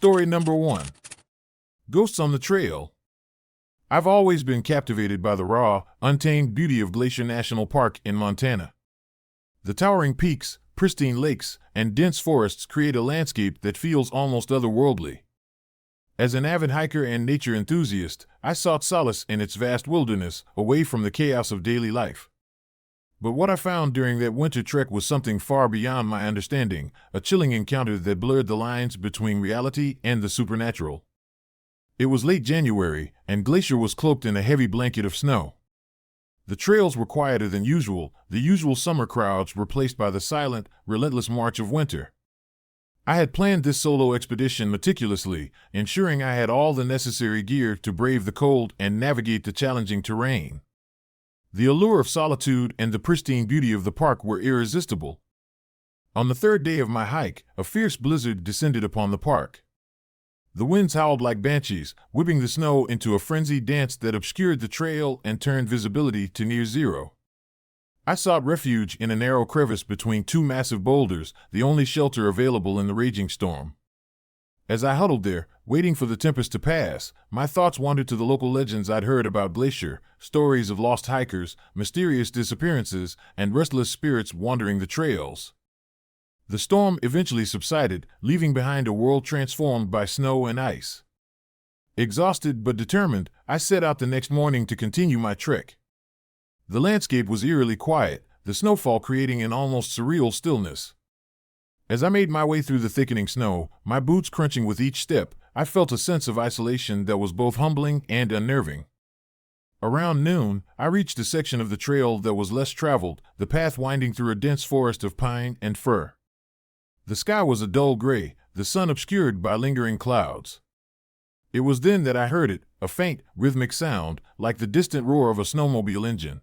Story number 1. Ghosts on the Trail. I've always been captivated by the raw, untamed beauty of Glacier National Park in Montana. The towering peaks, pristine lakes, and dense forests create a landscape that feels almost otherworldly. As an avid hiker and nature enthusiast, I sought solace in its vast wilderness, away from the chaos of daily life. But what I found during that winter trek was something far beyond my understanding, a chilling encounter that blurred the lines between reality and the supernatural. It was late January, and Glacier was cloaked in a heavy blanket of snow. The trails were quieter than usual, the usual summer crowds replaced by the silent, relentless march of winter. I had planned this solo expedition meticulously, ensuring I had all the necessary gear to brave the cold and navigate the challenging terrain. The allure of solitude and the pristine beauty of the park were irresistible. On the third day of my hike, a fierce blizzard descended upon the park. The winds howled like banshees, whipping the snow into a frenzied dance that obscured the trail and turned visibility to near zero. I sought refuge in a narrow crevice between two massive boulders, the only shelter available in the raging storm. As I huddled there, waiting for the tempest to pass, my thoughts wandered to the local legends I'd heard about Glacier, stories of lost hikers, mysterious disappearances, and restless spirits wandering the trails. The storm eventually subsided, leaving behind a world transformed by snow and ice. Exhausted but determined, I set out the next morning to continue my trek. The landscape was eerily quiet, the snowfall creating an almost surreal stillness. As I made my way through the thickening snow, my boots crunching with each step, I felt a sense of isolation that was both humbling and unnerving. Around noon, I reached a section of the trail that was less traveled, the path winding through a dense forest of pine and fir. The sky was a dull gray, the sun obscured by lingering clouds. It was then that I heard it, a faint, rhythmic sound, like the distant roar of a snowmobile engine.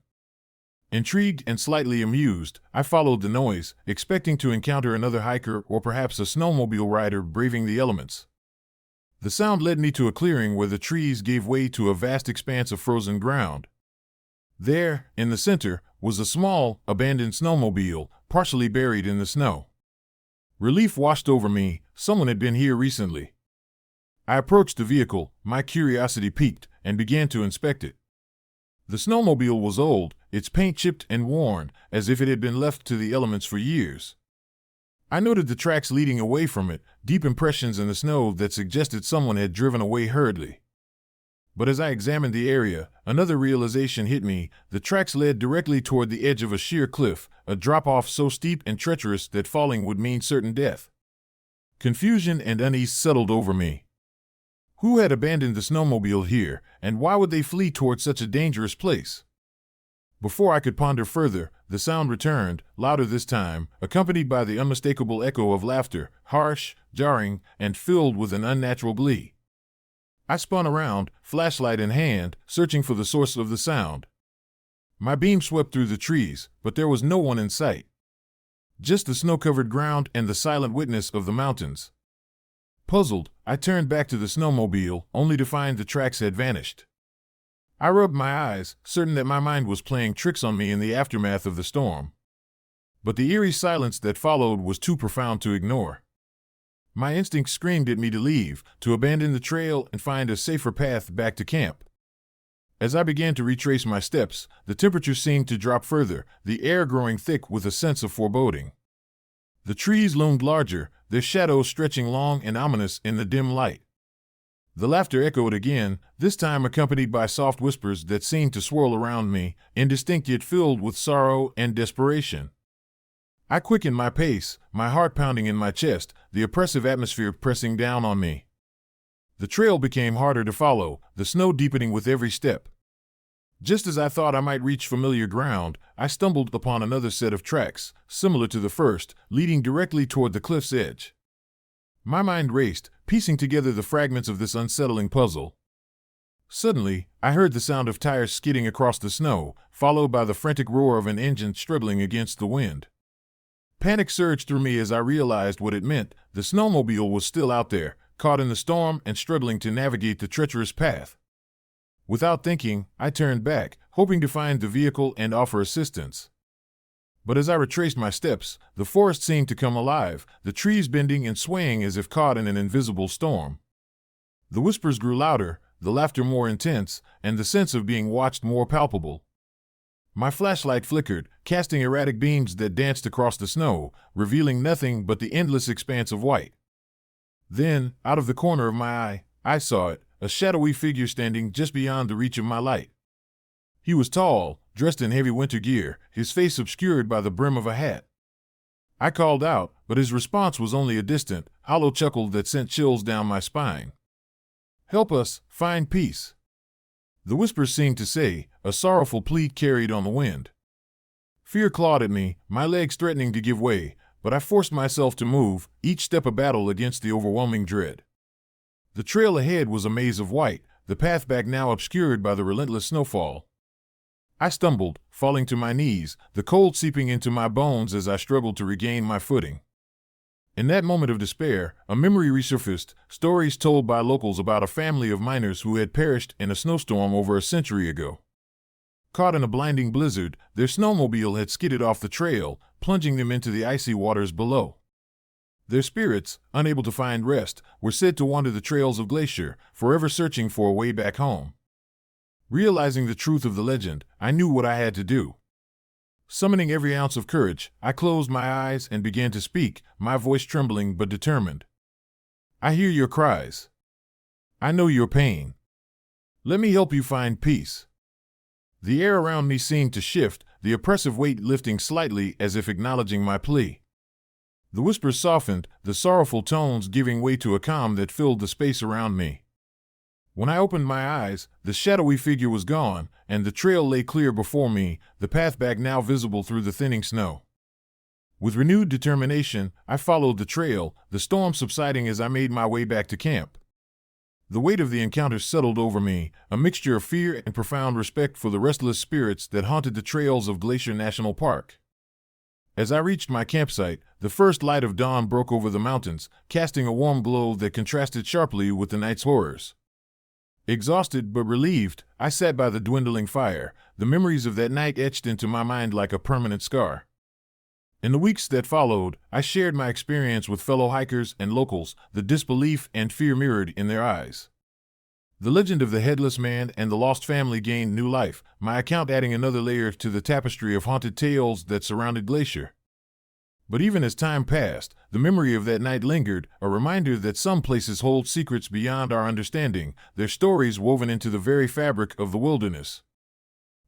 Intrigued and slightly amused, I followed the noise, expecting to encounter another hiker or perhaps a snowmobile rider braving the elements. The sound led me to a clearing where the trees gave way to a vast expanse of frozen ground. There, in the center, was a small, abandoned snowmobile, partially buried in the snow. Relief washed over me, someone had been here recently. I approached the vehicle, my curiosity piqued, and began to inspect it. The snowmobile was old, its paint chipped and worn, as if it had been left to the elements for years. I noted the tracks leading away from it, deep impressions in the snow that suggested someone had driven away hurriedly. But as I examined the area, another realization hit me. The tracks led directly toward the edge of a sheer cliff, a drop-off so steep and treacherous that falling would mean certain death. Confusion and unease settled over me. Who had abandoned the snowmobile here, and why would they flee toward such a dangerous place? Before I could ponder further, the sound returned, louder this time, accompanied by the unmistakable echo of laughter, harsh, jarring, and filled with an unnatural glee. I spun around, flashlight in hand, searching for the source of the sound. My beam swept through the trees, but there was no one in sight. Just the snow-covered ground and the silent witness of the mountains. Puzzled, I turned back to the snowmobile, only to find the tracks had vanished. I rubbed my eyes, certain that my mind was playing tricks on me in the aftermath of the storm. But the eerie silence that followed was too profound to ignore. My instinct screamed at me to leave, to abandon the trail and find a safer path back to camp. As I began to retrace my steps, the temperature seemed to drop further, the air growing thick with a sense of foreboding. The trees loomed larger, their shadows stretching long and ominous in the dim light. The laughter echoed again, this time accompanied by soft whispers that seemed to swirl around me, indistinct yet filled with sorrow and desperation. I quickened my pace, my heart pounding in my chest, the oppressive atmosphere pressing down on me. The trail became harder to follow, the snow deepening with every step. Just as I thought I might reach familiar ground, I stumbled upon another set of tracks, similar to the first, leading directly toward the cliff's edge. My mind raced, piecing together the fragments of this unsettling puzzle. Suddenly, I heard the sound of tires skidding across the snow, followed by the frantic roar of an engine struggling against the wind. Panic surged through me as I realized what it meant. The snowmobile was still out there, caught in the storm and struggling to navigate the treacherous path. Without thinking, I turned back, hoping to find the vehicle and offer assistance. But as I retraced my steps, the forest seemed to come alive, the trees bending and swaying as if caught in an invisible storm. The whispers grew louder, the laughter more intense, and the sense of being watched more palpable. My flashlight flickered, casting erratic beams that danced across the snow, revealing nothing but the endless expanse of white. Then, out of the corner of my eye, I saw it, a shadowy figure standing just beyond the reach of my light. He was tall, dressed in heavy winter gear, his face obscured by the brim of a hat. I called out, but his response was only a distant, hollow chuckle that sent chills down my spine. "Help us, find peace." The whisper seemed to say, a sorrowful plea carried on the wind. Fear clawed at me, my legs threatening to give way, but I forced myself to move, each step a battle against the overwhelming dread. The trail ahead was a maze of white, the path back now obscured by the relentless snowfall. I stumbled, falling to my knees, the cold seeping into my bones as I struggled to regain my footing. In that moment of despair, a memory resurfaced, stories told by locals about a family of miners who had perished in a snowstorm over a century ago. Caught in a blinding blizzard, their snowmobile had skidded off the trail, plunging them into the icy waters below. Their spirits, unable to find rest, were said to wander the trails of Glacier, forever searching for a way back home. Realizing the truth of the legend, I knew what I had to do. Summoning every ounce of courage, I closed my eyes and began to speak, my voice trembling but determined. "I hear your cries. I know your pain. Let me help you find peace." The air around me seemed to shift, the oppressive weight lifting slightly as if acknowledging my plea. The whispers softened, the sorrowful tones giving way to a calm that filled the space around me. When I opened my eyes, the shadowy figure was gone, and the trail lay clear before me, the path back now visible through the thinning snow. With renewed determination, I followed the trail, the storm subsiding as I made my way back to camp. The weight of the encounter settled over me, a mixture of fear and profound respect for the restless spirits that haunted the trails of Glacier National Park. As I reached my campsite, the first light of dawn broke over the mountains, casting a warm glow that contrasted sharply with the night's horrors. Exhausted but relieved, I sat by the dwindling fire, the memories of that night etched into my mind like a permanent scar. In the weeks that followed, I shared my experience with fellow hikers and locals, the disbelief and fear mirrored in their eyes. The legend of the Headless Man and the lost family gained new life, my account adding another layer to the tapestry of haunted tales that surrounded Glacier. But even as time passed, the memory of that night lingered, a reminder that some places hold secrets beyond our understanding, their stories woven into the very fabric of the wilderness.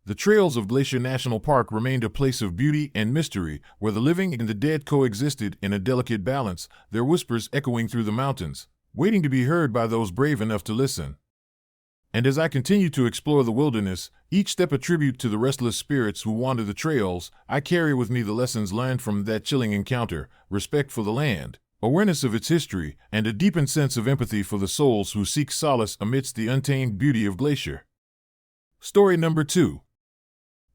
The trails of Glacier National Park remained a place of beauty and mystery, where the living and the dead coexisted in a delicate balance, their whispers echoing through the mountains, waiting to be heard by those brave enough to listen. And as I continue to explore the wilderness, each step a tribute to the restless spirits who wander the trails, I carry with me the lessons learned from that chilling encounter, respect for the land, awareness of its history, and a deepened sense of empathy for the souls who seek solace amidst the untamed beauty of Glacier. Story number 2.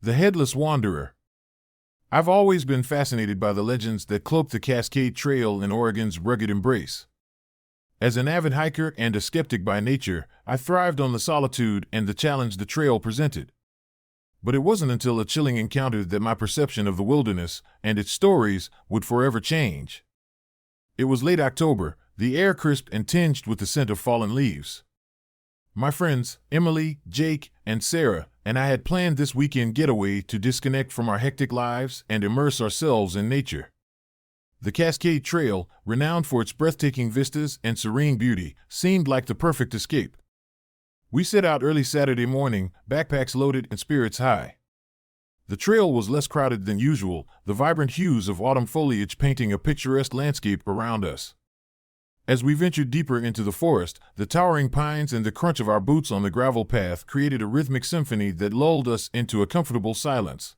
The Headless Wanderer. I've always been fascinated by the legends that cloak the Cascade Trail in Oregon's rugged embrace. As an avid hiker and a skeptic by nature, I thrived on the solitude and the challenge the trail presented. But it wasn't until a chilling encounter that my perception of the wilderness and its stories would forever change. It was late October, the air crisp and tinged with the scent of fallen leaves. My friends, Emily, Jake, and Sarah, and I had planned this weekend getaway to disconnect from our hectic lives and immerse ourselves in nature. The Cascade Trail, renowned for its breathtaking vistas and serene beauty, seemed like the perfect escape. We set out early Saturday morning, backpacks loaded and spirits high. The trail was less crowded than usual, the vibrant hues of autumn foliage painting a picturesque landscape around us. As we ventured deeper into the forest, the towering pines and the crunch of our boots on the gravel path created a rhythmic symphony that lulled us into a comfortable silence.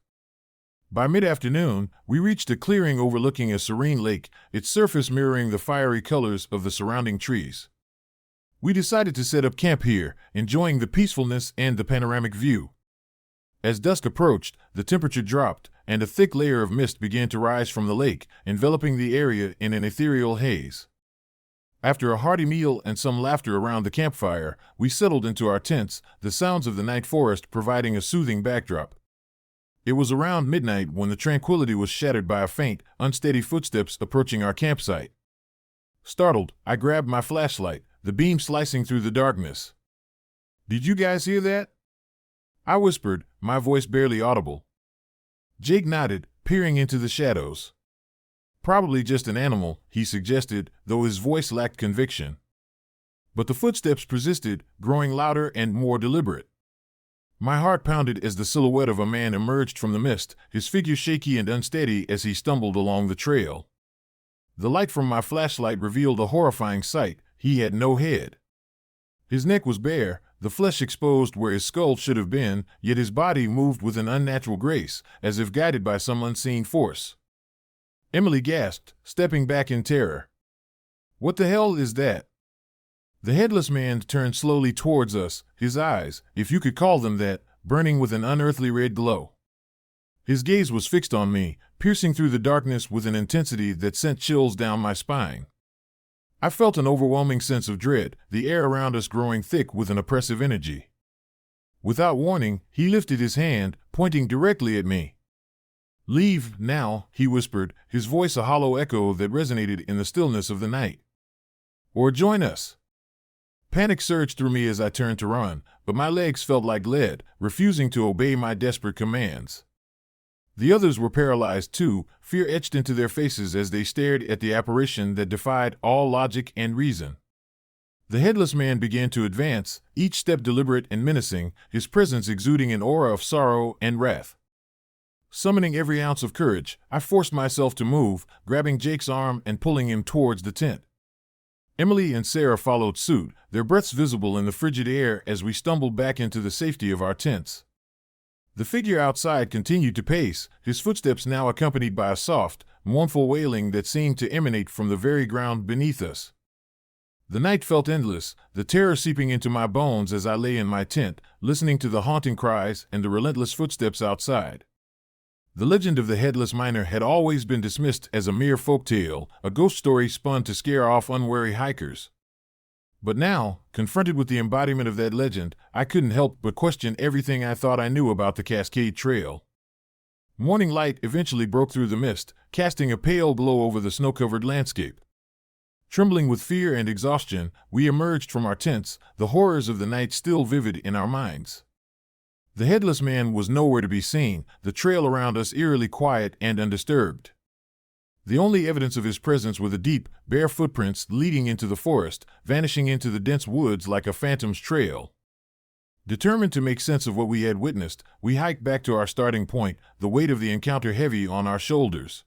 By mid-afternoon, we reached a clearing overlooking a serene lake, its surface mirroring the fiery colors of the surrounding trees. We decided to set up camp here, enjoying the peacefulness and the panoramic view. As dusk approached, the temperature dropped, and a thick layer of mist began to rise from the lake, enveloping the area in an ethereal haze. After a hearty meal and some laughter around the campfire, we settled into our tents, the sounds of the night forest providing a soothing backdrop. It was around midnight when the tranquility was shattered by a faint, unsteady footsteps approaching our campsite. Startled, I grabbed my flashlight, the beam slicing through the darkness. "Did you guys hear that?" I whispered, my voice barely audible. Jake nodded, peering into the shadows. "Probably just an animal," he suggested, though his voice lacked conviction. But the footsteps persisted, growing louder and more deliberate. My heart pounded as the silhouette of a man emerged from the mist, his figure shaky and unsteady as he stumbled along the trail. The light from my flashlight revealed a horrifying sight. He had no head. His neck was bare, the flesh exposed where his skull should have been, yet his body moved with an unnatural grace, as if guided by some unseen force. Emily gasped, stepping back in terror. "What the hell is that?" The headless man turned slowly towards us, his eyes, if you could call them that, burning with an unearthly red glow. His gaze was fixed on me, piercing through the darkness with an intensity that sent chills down my spine. I felt an overwhelming sense of dread, the air around us growing thick with an oppressive energy. Without warning, he lifted his hand, pointing directly at me. "Leave, now," he whispered, his voice a hollow echo that resonated in the stillness of the night. "Or join us." Panic surged through me as I turned to run, but my legs felt like lead, refusing to obey my desperate commands. The others were paralyzed too, fear etched into their faces as they stared at the apparition that defied all logic and reason. The headless man began to advance, each step deliberate and menacing, his presence exuding an aura of sorrow and wrath. Summoning every ounce of courage, I forced myself to move, grabbing Jake's arm and pulling him towards the tent. Emily and Sarah followed suit, their breaths visible in the frigid air as we stumbled back into the safety of our tents. The figure outside continued to pace, his footsteps now accompanied by a soft, mournful wailing that seemed to emanate from the very ground beneath us. The night felt endless, the terror seeping into my bones as I lay in my tent, listening to the haunting cries and the relentless footsteps outside. The legend of the headless miner had always been dismissed as a mere folktale, a ghost story spun to scare off unwary hikers. But now, confronted with the embodiment of that legend, I couldn't help but question everything I thought I knew about the Cascade Trail. Morning light eventually broke through the mist, casting a pale glow over the snow-covered landscape. Trembling with fear and exhaustion, we emerged from our tents, the horrors of the night still vivid in our minds. The headless man was nowhere to be seen, the trail around us eerily quiet and undisturbed. The only evidence of his presence were the deep, bare footprints leading into the forest, vanishing into the dense woods like a phantom's trail. Determined to make sense of what we had witnessed, we hiked back to our starting point, the weight of the encounter heavy on our shoulders.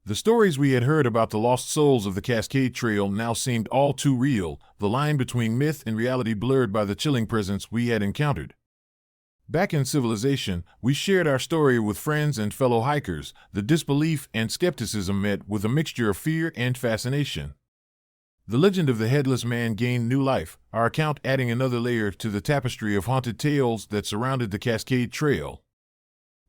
The stories we had heard about the lost souls of the Cascade Trail now seemed all too real, the line between myth and reality blurred by the chilling presence we had encountered. Back in civilization, we shared our story with friends and fellow hikers, the disbelief and skepticism met with a mixture of fear and fascination. The legend of the headless man gained new life, our account adding another layer to the tapestry of haunted tales that surrounded the Cascade Trail.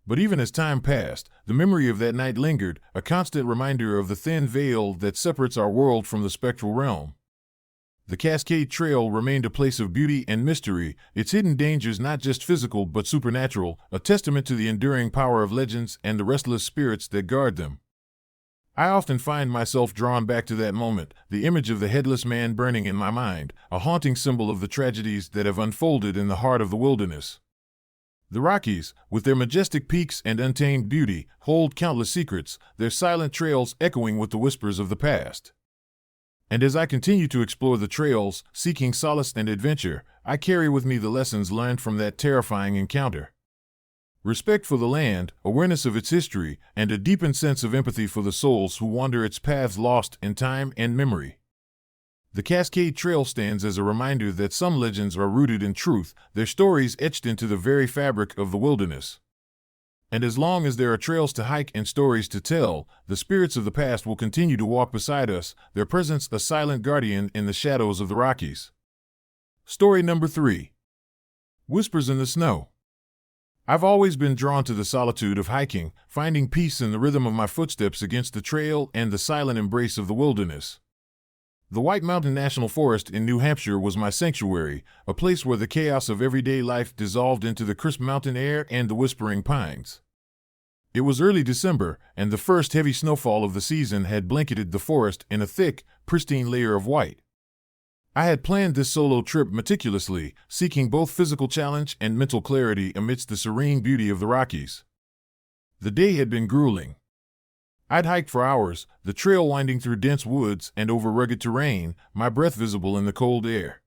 But even as time passed, the memory of that night lingered, a constant reminder of the thin veil that separates our world from the spectral realm. The Cascade Trail remained a place of beauty and mystery, its hidden dangers not just physical but supernatural, a testament to the enduring power of legends and the restless spirits that guard them. I often find myself drawn back to that moment, the image of the headless man burning in my mind, a haunting symbol of the tragedies that have unfolded in the heart of the wilderness. The Rockies, with their majestic peaks and untamed beauty, hold countless secrets, their silent trails echoing with the whispers of the past. And as I continue to explore the trails, seeking solace and adventure, I carry with me the lessons learned from that terrifying encounter. Respect for the land, awareness of its history, and a deepened sense of empathy for the souls who wander its paths lost in time and memory. The Cascade Trail stands as a reminder that some legends are rooted in truth, their stories etched into the very fabric of the wilderness. And as long as there are trails to hike and stories to tell, the spirits of the past will continue to walk beside us, their presence a silent guardian in the shadows of the Rockies. Story number 3. Whispers in the Snow. I've always been drawn to the solitude of hiking, finding peace in the rhythm of my footsteps against the trail and the silent embrace of the wilderness. The White Mountain National Forest in New Hampshire was my sanctuary, a place where the chaos of everyday life dissolved into the crisp mountain air and the whispering pines. It was early December, and the first heavy snowfall of the season had blanketed the forest in a thick, pristine layer of white. I had planned this solo trip meticulously, seeking both physical challenge and mental clarity amidst the serene beauty of the Rockies. The day had been grueling. I'd hiked for hours, the trail winding through dense woods and over rugged terrain, my breath visible in the cold air.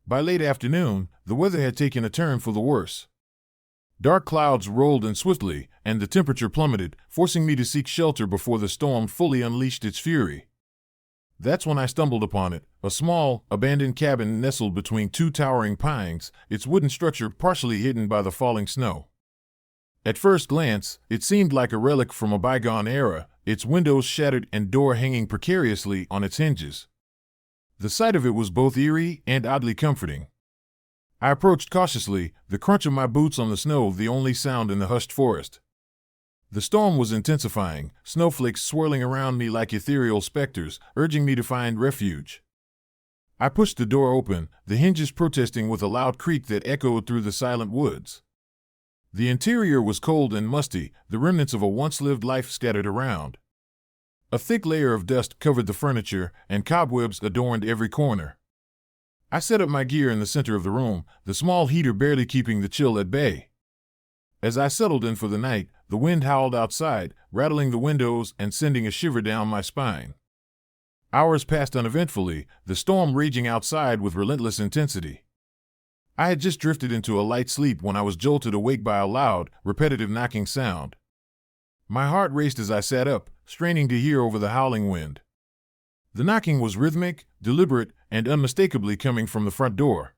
By late afternoon, the weather had taken a turn for the worse. Dark clouds rolled in swiftly, and the temperature plummeted, forcing me to seek shelter before the storm fully unleashed its fury. That's when I stumbled upon it, a small, abandoned cabin nestled between two towering pines, its wooden structure partially hidden by the falling snow. At first glance, it seemed like a relic from a bygone era, its windows shattered and door hanging precariously on its hinges. The sight of it was both eerie and oddly comforting. I approached cautiously, the crunch of my boots on the snow the only sound in the hushed forest. The storm was intensifying, snowflakes swirling around me like ethereal specters, urging me to find refuge. I pushed the door open, the hinges protesting with a loud creak that echoed through the silent woods. The interior was cold and musty, the remnants of a once-lived life scattered around. A thick layer of dust covered the furniture, and cobwebs adorned every corner. I set up my gear in the center of the room, the small heater barely keeping the chill at bay. As I settled in for the night, the wind howled outside, rattling the windows and sending a shiver down my spine. Hours passed uneventfully, the storm raging outside with relentless intensity. I had just drifted into a light sleep when I was jolted awake by a loud, repetitive knocking sound. My heart raced as I sat up, straining to hear over the howling wind. The knocking was rhythmic, deliberate, and unmistakably coming from the front door.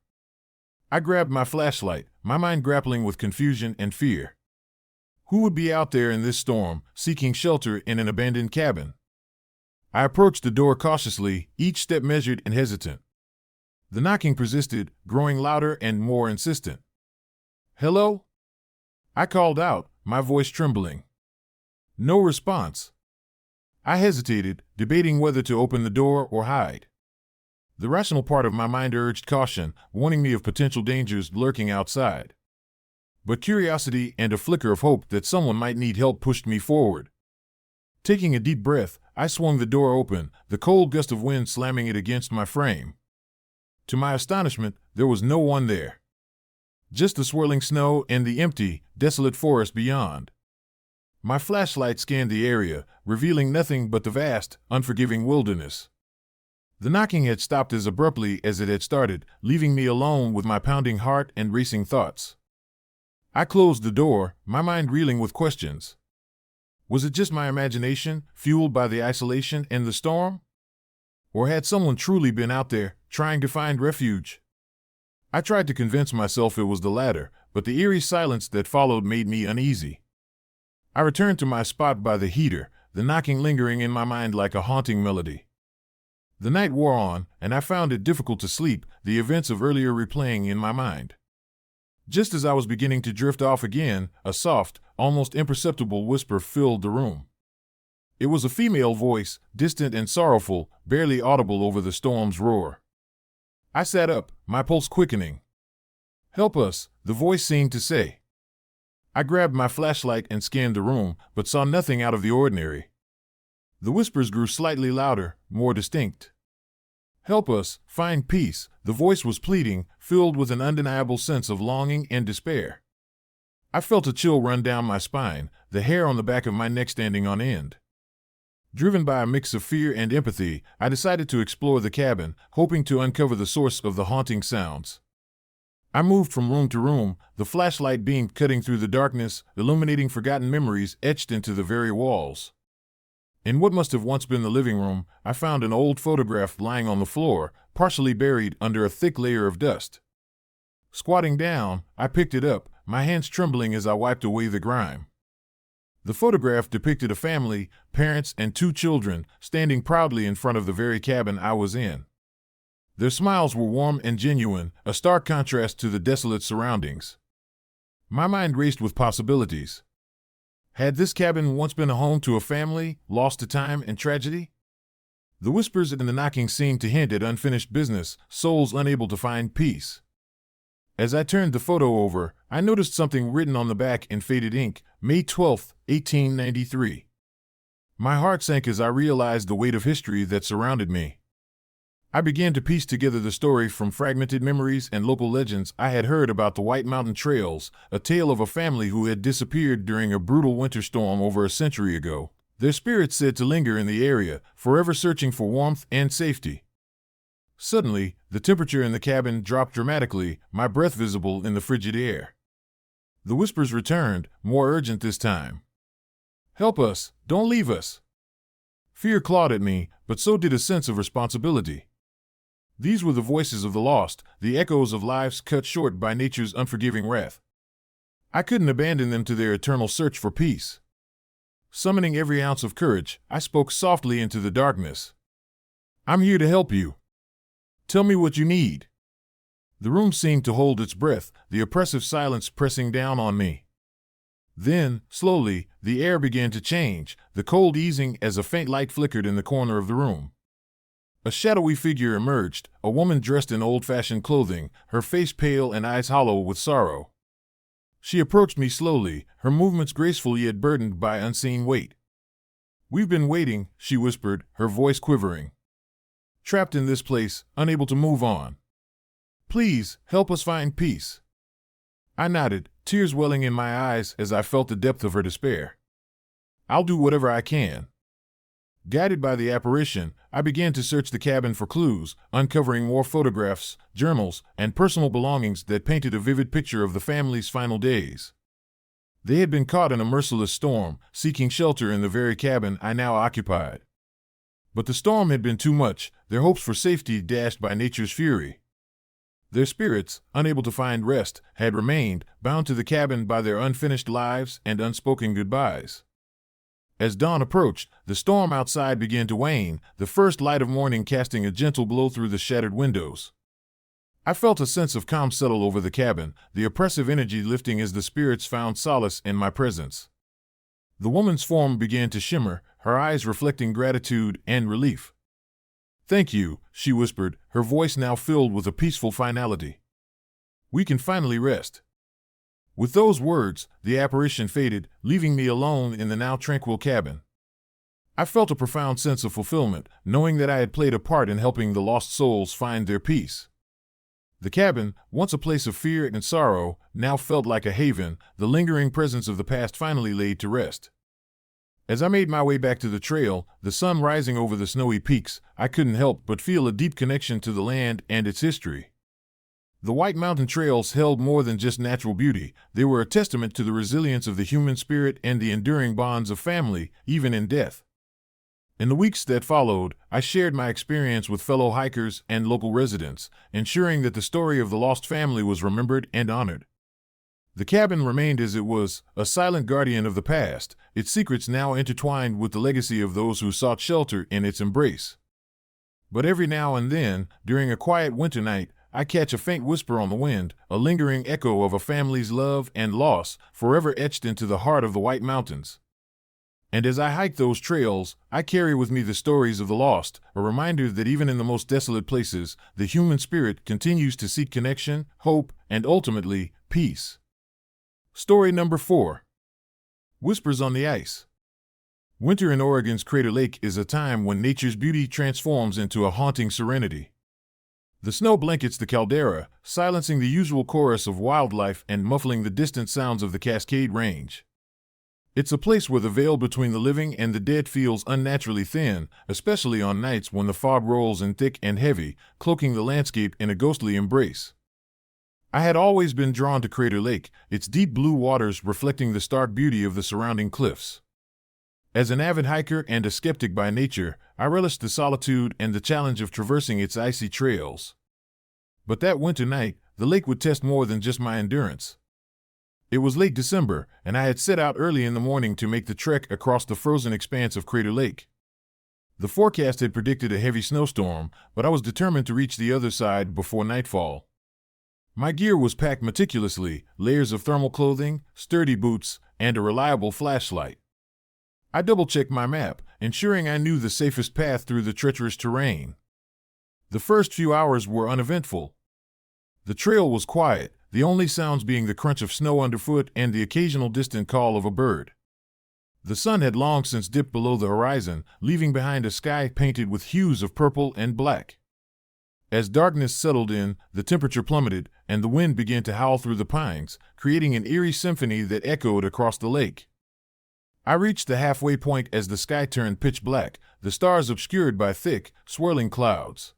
I grabbed my flashlight, my mind grappling with confusion and fear. Who would be out there in this storm, seeking shelter in an abandoned cabin? I approached the door cautiously, each step measured and hesitant. The knocking persisted, growing louder and more insistent. "Hello?" I called out, my voice trembling. No response. I hesitated, debating whether to open the door or hide. The rational part of my mind urged caution, warning me of potential dangers lurking outside. But curiosity and a flicker of hope that someone might need help pushed me forward. Taking a deep breath, I swung the door open, the cold gust of wind slamming it against my frame. To my astonishment, there was no one there. Just the swirling snow and the empty, desolate forest beyond. My flashlight scanned the area, revealing nothing but the vast, unforgiving wilderness. The knocking had stopped as abruptly as it had started, leaving me alone with my pounding heart and racing thoughts. I closed the door, my mind reeling with questions. Was it just my imagination, fueled by the isolation and the storm? Or had someone truly been out there, trying to find refuge? I tried to convince myself it was the latter, but the eerie silence that followed made me uneasy. I returned to my spot by the heater, the knocking lingering in my mind like a haunting melody. The night wore on, and I found it difficult to sleep, the events of earlier replaying in my mind. Just as I was beginning to drift off again, a soft, almost imperceptible whisper filled the room. It was a female voice, distant and sorrowful, barely audible over the storm's roar. I sat up, my pulse quickening. "Help us," the voice seemed to say. I grabbed my flashlight and scanned the room, but saw nothing out of the ordinary. The whispers grew slightly louder, more distinct. "Help us, find peace," the voice was pleading, filled with an undeniable sense of longing and despair. I felt a chill run down my spine, the hair on the back of my neck standing on end. Driven by a mix of fear and empathy, I decided to explore the cabin, hoping to uncover the source of the haunting sounds. I moved from room to room, the flashlight beam cutting through the darkness, illuminating forgotten memories etched into the very walls. In what must have once been the living room, I found an old photograph lying on the floor, partially buried under a thick layer of dust. Squatting down, I picked it up, my hands trembling as I wiped away the grime. The photograph depicted a family, parents and 2 children, standing proudly in front of the very cabin I was in. Their smiles were warm and genuine, a stark contrast to the desolate surroundings. My mind raced with possibilities. Had this cabin once been a home to a family, lost to time and tragedy? The whispers and the knocking seemed to hint at unfinished business, souls unable to find peace. As I turned the photo over, I noticed something written on the back in faded ink, May 12, 1893. My heart sank as I realized the weight of history that surrounded me. I began to piece together the story from fragmented memories and local legends I had heard about the White Mountain Trails, a tale of a family who had disappeared during a brutal winter storm over a century ago, their spirits said to linger in the area, forever searching for warmth and safety. Suddenly, the temperature in the cabin dropped dramatically, my breath visible in the frigid air. The whispers returned, more urgent this time. "Help us! Don't leave us!" Fear clawed at me, but so did a sense of responsibility. These were the voices of the lost, the echoes of lives cut short by nature's unforgiving wrath. I couldn't abandon them to their eternal search for peace. Summoning every ounce of courage, I spoke softly into the darkness. "I'm here to help you. Tell me what you need." The room seemed to hold its breath, the oppressive silence pressing down on me. Then, slowly, the air began to change, the cold easing as a faint light flickered in the corner of the room. A shadowy figure emerged, a woman dressed in old-fashioned clothing, her face pale and eyes hollow with sorrow. She approached me slowly, her movements graceful yet burdened by unseen weight. "We've been waiting," she whispered, her voice quivering. "Trapped in this place, unable to move on. Please, help us find peace." I nodded, tears welling in my eyes as I felt the depth of her despair. "I'll do whatever I can." Guided by the apparition, I began to search the cabin for clues, uncovering more photographs, journals, and personal belongings that painted a vivid picture of the family's final days. They had been caught in a merciless storm, seeking shelter in the very cabin I now occupied. But the storm had been too much, their hopes for safety dashed by nature's fury. Their spirits, unable to find rest, had remained, bound to the cabin by their unfinished lives and unspoken goodbyes. As dawn approached, the storm outside began to wane, the first light of morning casting a gentle glow through the shattered windows. I felt a sense of calm settle over the cabin, the oppressive energy lifting as the spirits found solace in my presence. The woman's form began to shimmer, her eyes reflecting gratitude and relief. "Thank you," she whispered, her voice now filled with a peaceful finality. "We can finally rest." With those words, the apparition faded, leaving me alone in the now tranquil cabin. I felt a profound sense of fulfillment, knowing that I had played a part in helping the lost souls find their peace. The cabin, once a place of fear and sorrow, now felt like a haven, the lingering presence of the past finally laid to rest. As I made my way back to the trail, the sun rising over the snowy peaks, I couldn't help but feel a deep connection to the land and its history. The White Mountain Trails held more than just natural beauty, they were a testament to the resilience of the human spirit and the enduring bonds of family, even in death. In the weeks that followed, I shared my experience with fellow hikers and local residents, ensuring that the story of the lost family was remembered and honored. The cabin remained as it was, a silent guardian of the past, its secrets now intertwined with the legacy of those who sought shelter in its embrace. But every now and then, during a quiet winter night, I catch a faint whisper on the wind, a lingering echo of a family's love and loss, forever etched into the heart of the White Mountains. And as I hike those trails, I carry with me the stories of the lost, a reminder that even in the most desolate places, the human spirit continues to seek connection, hope, and ultimately, peace. Story number 4. Whispers on the Ice. Winter in Oregon's Crater Lake is a time when nature's beauty transforms into a haunting serenity. The snow blankets the caldera, silencing the usual chorus of wildlife and muffling the distant sounds of the Cascade Range. It's a place where the veil between the living and the dead feels unnaturally thin, especially on nights when the fog rolls in thick and heavy, cloaking the landscape in a ghostly embrace. I had always been drawn to Crater Lake, its deep blue waters reflecting the stark beauty of the surrounding cliffs. As an avid hiker and a skeptic by nature, I relished the solitude and the challenge of traversing its icy trails. But that winter night, the lake would test more than just my endurance. It was late December, and I had set out early in the morning to make the trek across the frozen expanse of Crater Lake. The forecast had predicted a heavy snowstorm, but I was determined to reach the other side before nightfall. My gear was packed meticulously, layers of thermal clothing, sturdy boots, and a reliable flashlight. I double-checked my map, ensuring I knew the safest path through the treacherous terrain. The first few hours were uneventful. The trail was quiet, the only sounds being the crunch of snow underfoot and the occasional distant call of a bird. The sun had long since dipped below the horizon, leaving behind a sky painted with hues of purple and black. As darkness settled in, the temperature plummeted, and the wind began to howl through the pines, creating an eerie symphony that echoed across the lake. I reached the halfway point as the sky turned pitch black, the stars obscured by thick, swirling clouds.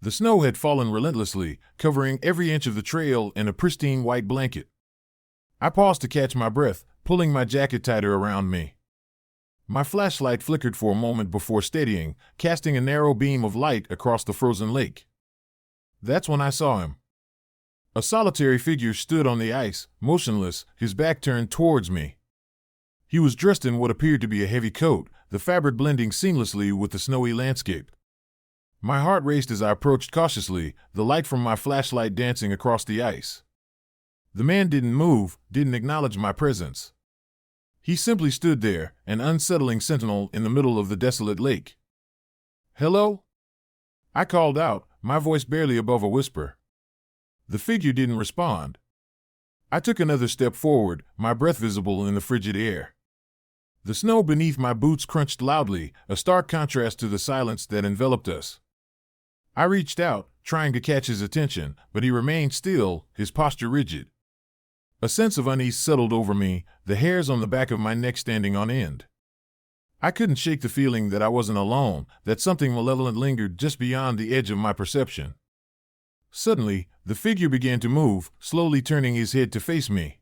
The snow had fallen relentlessly, covering every inch of the trail in a pristine white blanket. I paused to catch my breath, pulling my jacket tighter around me. My flashlight flickered for a moment before steadying, casting a narrow beam of light across the frozen lake. That's when I saw him. A solitary figure stood on the ice, motionless, his back turned towards me. He was dressed in what appeared to be a heavy coat, the fabric blending seamlessly with the snowy landscape. My heart raced as I approached cautiously, the light from my flashlight dancing across the ice. The man didn't move, didn't acknowledge my presence. He simply stood there, an unsettling sentinel in the middle of the desolate lake. "Hello?" I called out, my voice barely above a whisper. The figure didn't respond. I took another step forward, my breath visible in the frigid air. The snow beneath my boots crunched loudly, a stark contrast to the silence that enveloped us. I reached out, trying to catch his attention, but he remained still, his posture rigid. A sense of unease settled over me, the hairs on the back of my neck standing on end. I couldn't shake the feeling that I wasn't alone, that something malevolent lingered just beyond the edge of my perception. Suddenly, the figure began to move, slowly turning his head to face me.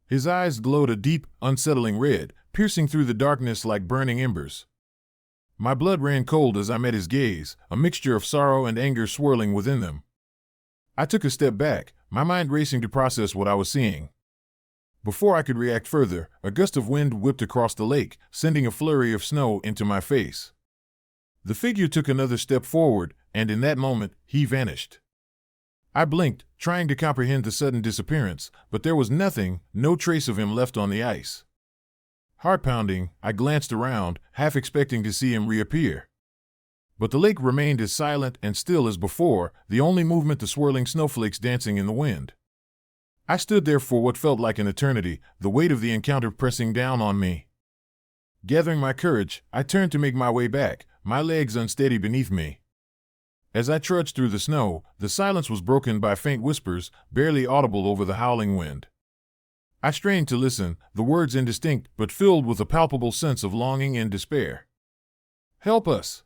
His eyes glowed a deep, unsettling red, piercing through the darkness like burning embers. My blood ran cold as I met his gaze, a mixture of sorrow and anger swirling within them. I took a step back, my mind racing to process what I was seeing. Before I could react further, a gust of wind whipped across the lake, sending a flurry of snow into my face. The figure took another step forward, and in that moment, he vanished. I blinked, trying to comprehend the sudden disappearance, but there was nothing, no trace of him left on the ice. Heart-pounding, I glanced around, half expecting to see him reappear. But the lake remained as silent and still as before, the only movement the swirling snowflakes dancing in the wind. I stood there for what felt like an eternity, the weight of the encounter pressing down on me. Gathering my courage, I turned to make my way back, my legs unsteady beneath me. As I trudged through the snow, the silence was broken by faint whispers, barely audible over the howling wind. I strained to listen, the words indistinct but filled with a palpable sense of longing and despair. "Help us!"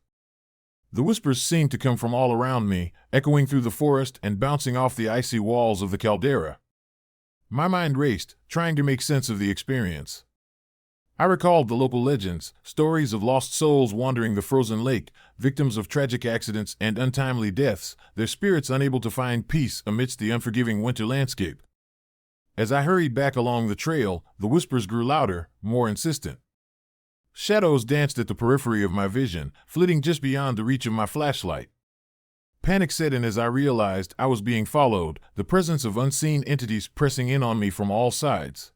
The whispers seemed to come from all around me, echoing through the forest and bouncing off the icy walls of the caldera. My mind raced, trying to make sense of the experience. I recalled the local legends, stories of lost souls wandering the frozen lake, victims of tragic accidents and untimely deaths, their spirits unable to find peace amidst the unforgiving winter landscape. As I hurried back along the trail, the whispers grew louder, more insistent. Shadows danced at the periphery of my vision, flitting just beyond the reach of my flashlight. Panic set in as I realized I was being followed, the presence of unseen entities pressing in on me from all sides.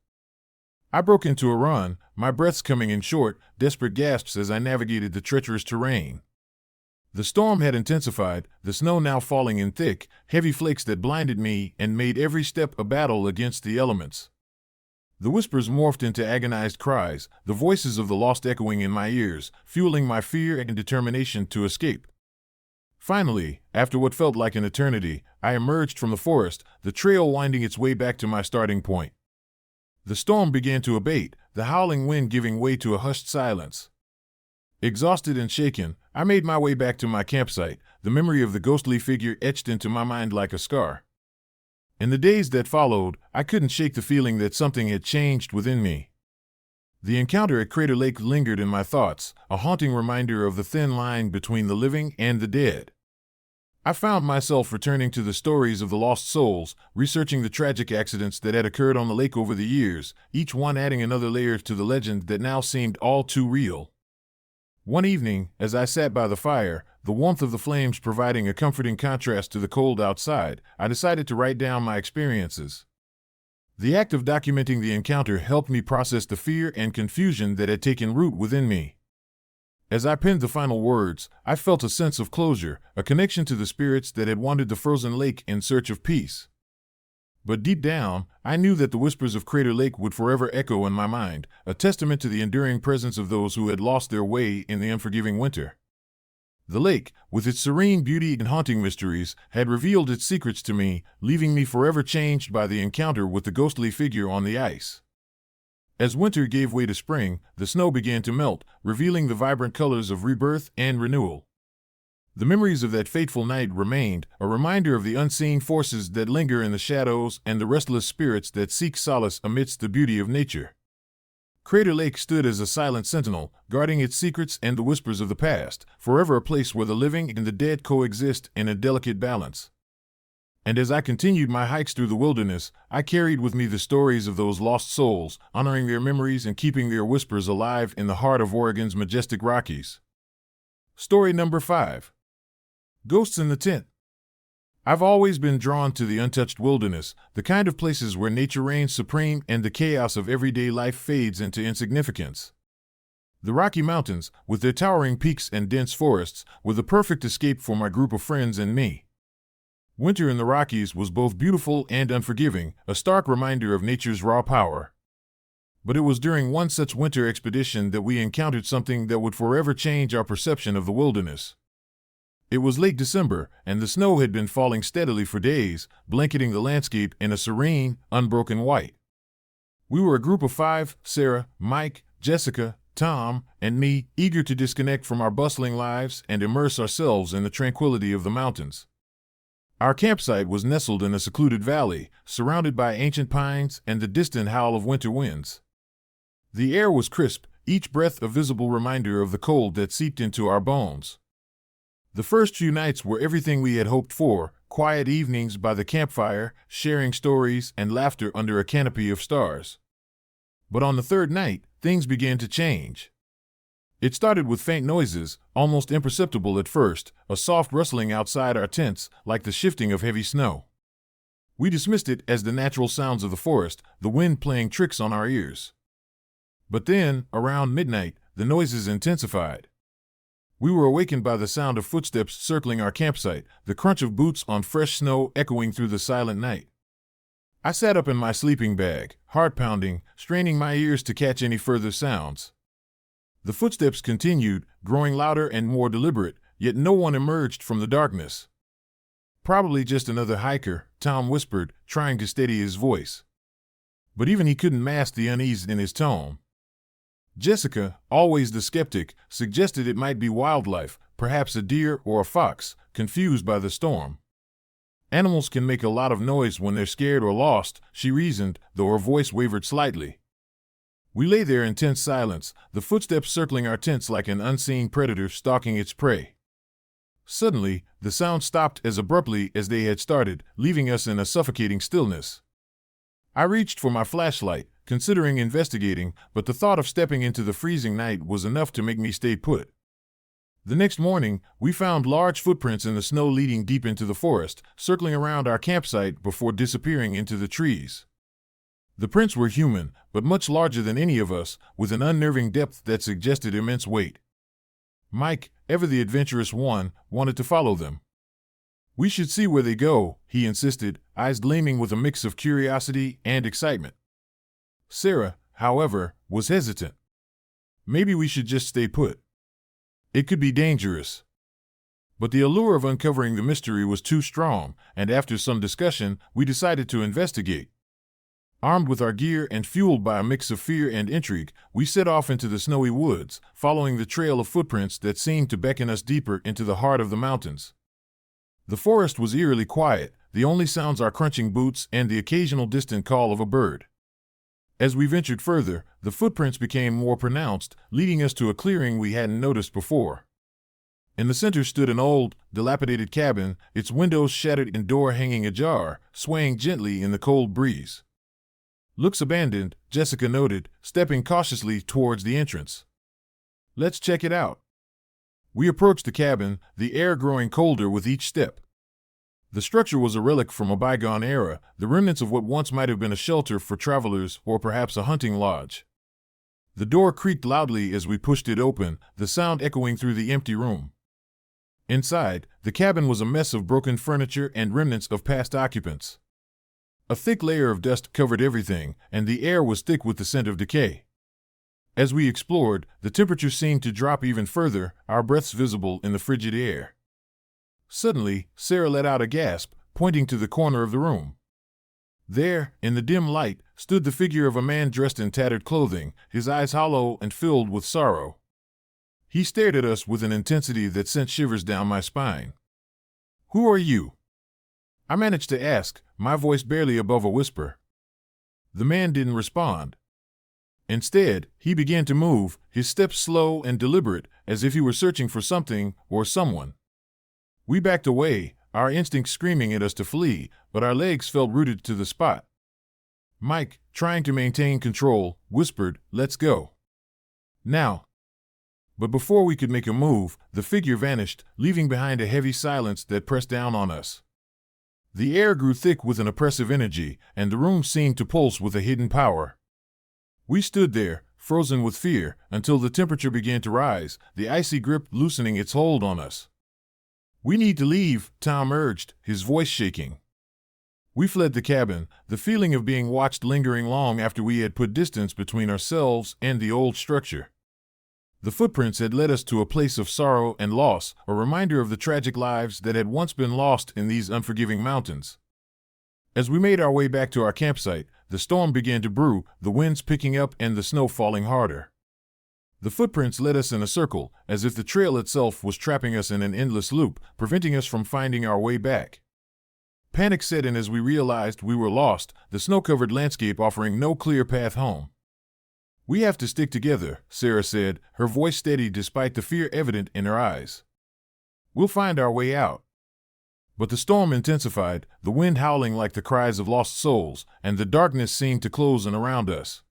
I broke into a run, my breaths coming in short, desperate gasps as I navigated the treacherous terrain. The storm had intensified, the snow now falling in thick, heavy flakes that blinded me and made every step a battle against the elements. The whispers morphed into agonized cries, the voices of the lost echoing in my ears, fueling my fear and determination to escape. Finally, after what felt like an eternity, I emerged from the forest, the trail winding its way back to my starting point. The storm began to abate, the howling wind giving way to a hushed silence. Exhausted and shaken, I made my way back to my campsite, the memory of the ghostly figure etched into my mind like a scar. In the days that followed, I couldn't shake the feeling that something had changed within me. The encounter at Crater Lake lingered in my thoughts, a haunting reminder of the thin line between the living and the dead. I found myself returning to the stories of the lost souls, researching the tragic accidents that had occurred on the lake over the years, each one adding another layer to the legend that now seemed all too real. One evening, as I sat by the fire, the warmth of the flames providing a comforting contrast to the cold outside, I decided to write down my experiences. The act of documenting the encounter helped me process the fear and confusion that had taken root within me. As I penned the final words, I felt a sense of closure, a connection to the spirits that had wandered the frozen lake in search of peace. But deep down, I knew that the whispers of Crater Lake would forever echo in my mind, a testament to the enduring presence of those who had lost their way in the unforgiving winter. The lake, with its serene beauty and haunting mysteries, had revealed its secrets to me, leaving me forever changed by the encounter with the ghostly figure on the ice. As winter gave way to spring, the snow began to melt, revealing the vibrant colors of rebirth and renewal. The memories of that fateful night remained, a reminder of the unseen forces that linger in the shadows and the restless spirits that seek solace amidst the beauty of nature. Crater Lake stood as a silent sentinel, guarding its secrets and the whispers of the past, forever a place where the living and the dead coexist in a delicate balance. And as I continued my hikes through the wilderness, I carried with me the stories of those lost souls, honoring their memories and keeping their whispers alive in the heart of Oregon's majestic Rockies. Story number 5. Ghosts in the Tent. I've always been drawn to the untouched wilderness, the kind of places where nature reigns supreme and the chaos of everyday life fades into insignificance. The Rocky Mountains, with their towering peaks and dense forests, were the perfect escape for my group of friends and me. Winter in the Rockies was both beautiful and unforgiving, a stark reminder of nature's raw power. But it was during one such winter expedition that we encountered something that would forever change our perception of the wilderness. It was late December, and the snow had been falling steadily for days, blanketing the landscape in a serene, unbroken white. We were a group of 5, Sarah, Mike, Jessica, Tom, and me, eager to disconnect from our bustling lives and immerse ourselves in the tranquility of the mountains. Our campsite was nestled in a secluded valley, surrounded by ancient pines and the distant howl of winter winds. The air was crisp, each breath a visible reminder of the cold that seeped into our bones. The first few nights were everything we had hoped for, quiet evenings by the campfire, sharing stories and laughter under a canopy of stars. But on the third night, things began to change. It started with faint noises, almost imperceptible at first, a soft rustling outside our tents, like the shifting of heavy snow. We dismissed it as the natural sounds of the forest, the wind playing tricks on our ears. But then, around midnight, the noises intensified. We were awakened by the sound of footsteps circling our campsite, the crunch of boots on fresh snow echoing through the silent night. I sat up in my sleeping bag, heart pounding, straining my ears to catch any further sounds. The footsteps continued, growing louder and more deliberate, yet no one emerged from the darkness. Probably just another hiker, Tom whispered, trying to steady his voice. But even he couldn't mask the unease in his tone. Jessica, always the skeptic, suggested it might be wildlife, perhaps a deer or a fox, confused by the storm. Animals can make a lot of noise when they're scared or lost, she reasoned, though her voice wavered slightly. We lay there in tense silence, the footsteps circling our tents like an unseen predator stalking its prey. Suddenly, the sound stopped as abruptly as they had started, leaving us in a suffocating stillness. I reached for my flashlight, considering investigating, but the thought of stepping into the freezing night was enough to make me stay put. The next morning, we found large footprints in the snow leading deep into the forest, circling around our campsite before disappearing into the trees. The prints were human, but much larger than any of us, with an unnerving depth that suggested immense weight. Mike, ever the adventurous one, wanted to follow them. We should see where they go, he insisted, eyes gleaming with a mix of curiosity and excitement. Sarah, however, was hesitant. Maybe we should just stay put. It could be dangerous. But the allure of uncovering the mystery was too strong, and after some discussion, we decided to investigate. Armed with our gear and fueled by a mix of fear and intrigue, we set off into the snowy woods, following the trail of footprints that seemed to beckon us deeper into the heart of the mountains. The forest was eerily quiet, the only sounds our crunching boots and the occasional distant call of a bird. As we ventured further, the footprints became more pronounced, leading us to a clearing we hadn't noticed before. In the center stood an old, dilapidated cabin, its windows shattered and door hanging ajar, swaying gently in the cold breeze. Looks abandoned, Jessica noted, stepping cautiously towards the entrance. Let's check it out. We approached the cabin, the air growing colder with each step. The structure was a relic from a bygone era, the remnants of what once might have been a shelter for travelers or perhaps a hunting lodge. The door creaked loudly as we pushed it open, the sound echoing through the empty room. Inside, the cabin was a mess of broken furniture and remnants of past occupants. A thick layer of dust covered everything, and the air was thick with the scent of decay. As we explored, the temperature seemed to drop even further, our breaths visible in the frigid air. Suddenly, Sarah let out a gasp, pointing to the corner of the room. There, in the dim light, stood the figure of a man dressed in tattered clothing, his eyes hollow and filled with sorrow. He stared at us with an intensity that sent shivers down my spine. "Who are you?" I managed to ask, my voice barely above a whisper. The man didn't respond. Instead, he began to move, his steps slow and deliberate, as if he were searching for something or someone. We backed away, our instincts screaming at us to flee, but our legs felt rooted to the spot. Mike, trying to maintain control, whispered, "Let's go. Now." But before we could make a move, the figure vanished, leaving behind a heavy silence that pressed down on us. The air grew thick with an oppressive energy, and the room seemed to pulse with a hidden power. We stood there, frozen with fear, until the temperature began to rise, the icy grip loosening its hold on us. "We need to leave," Tom urged, his voice shaking. We fled the cabin, the feeling of being watched lingering long after we had put distance between ourselves and the old structure. The footprints had led us to a place of sorrow and loss, a reminder of the tragic lives that had once been lost in these unforgiving mountains. As we made our way back to our campsite, the storm began to brew, the winds picking up and the snow falling harder. The footprints led us in a circle, as if the trail itself was trapping us in an endless loop, preventing us from finding our way back. Panic set in as we realized we were lost, the snow-covered landscape offering no clear path home. "We have to stick together," Sarah said, her voice steady despite the fear evident in her eyes. "We'll find our way out." But the storm intensified, the wind howling like the cries of lost souls, and the darkness seemed to close in around us.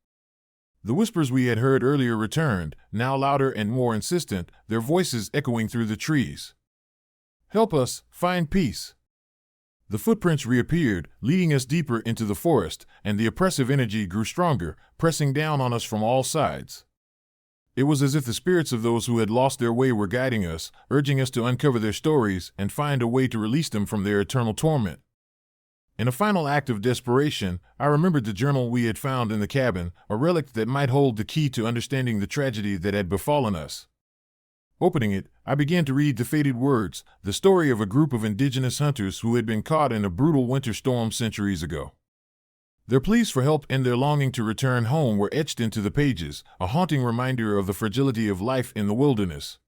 The whispers we had heard earlier returned, now louder and more insistent, their voices echoing through the trees. "Help us, find peace." The footprints reappeared, leading us deeper into the forest, and the oppressive energy grew stronger, pressing down on us from all sides. It was as if the spirits of those who had lost their way were guiding us, urging us to uncover their stories and find a way to release them from their eternal torment. In a final act of desperation, I remembered the journal we had found in the cabin, a relic that might hold the key to understanding the tragedy that had befallen us. Opening it, I began to read the faded words, the story of a group of indigenous hunters who had been caught in a brutal winter storm centuries ago. Their pleas for help and their longing to return home were etched into the pages, a haunting reminder of the fragility of life in the wilderness.